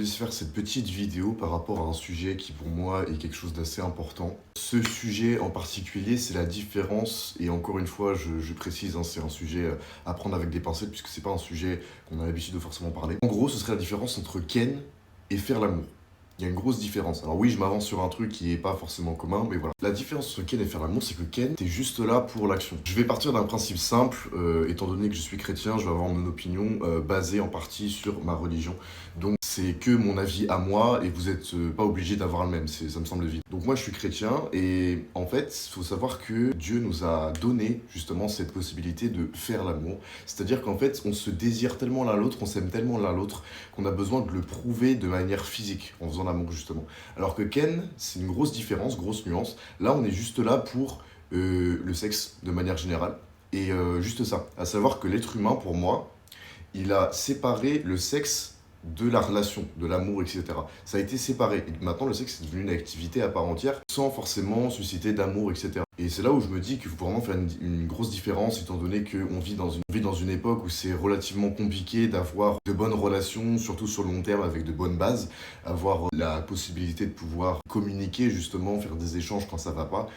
voulais faire cette petite vidéo par rapport à un sujet qui pour moi est quelque chose d'assez important. Ce sujet en particulier, c'est la différence, et encore une fois, je précise, hein, c'est un sujet à prendre avec des pincettes puisque c'est pas un sujet qu'on a l'habitude de forcément parler. En gros, ce serait la différence entre ken et faire l'amour. Il y a une grosse différence. Alors oui, je m'avance sur un truc qui est pas forcément commun, mais voilà. La différence entre ken et faire l'amour, c'est que ken, t'es juste là pour l'action. Je vais partir d'un principe simple, étant donné que je suis chrétien, je vais avoir mon opinion basée en partie sur ma religion. Donc c'est que mon avis à moi, et vous êtes pas obligé d'avoir le même, ça me semble évident. Donc moi je suis chrétien, et en fait, il faut savoir que Dieu nous a donné justement cette possibilité de faire l'amour. C'est-à-dire qu'en fait, on se désire tellement l'un l'autre, on s'aime tellement l'un l'autre, qu'on a besoin de le prouver de manière physique, en faisant l'amour justement. Alors que ken, c'est une grosse différence, grosse nuance. Là, on est juste là pour le sexe de manière générale. Et juste ça, à savoir que l'être humain, pour moi, il a séparé le sexe de la relation, de l'amour, etc. Ça a été séparé. Et maintenant, le sexe est devenu une activité à part entière, sans forcément susciter d'amour, etc. Et c'est là où je me dis qu'il faut vraiment faire une grosse différence, étant donné qu'on vit dans une époque où c'est relativement compliqué d'avoir de bonnes relations, surtout sur le long terme, avec de bonnes bases, avoir la possibilité de pouvoir communiquer, justement, faire des échanges quand ça va pas.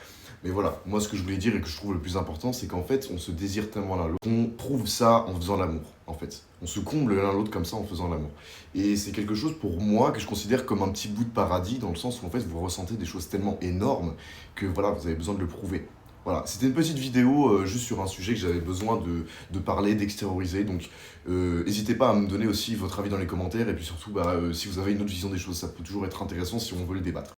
Mais voilà, moi ce que je voulais dire et que je trouve le plus important, c'est qu'en fait, on se désire tellement l'un l'autre, qu'on prouve ça en faisant l'amour, en fait. On se comble l'un l'autre comme ça en faisant l'amour. Et c'est quelque chose pour moi que je considère comme un petit bout de paradis, dans le sens où en fait, vous ressentez des choses tellement énormes que voilà, vous avez besoin de le prouver. Voilà, c'était une petite vidéo juste sur un sujet que j'avais besoin de parler, d'extérioriser. Donc, n'hésitez pas à me donner aussi votre avis dans les commentaires. Et puis surtout, si vous avez une autre vision des choses, ça peut toujours être intéressant si on veut le débattre.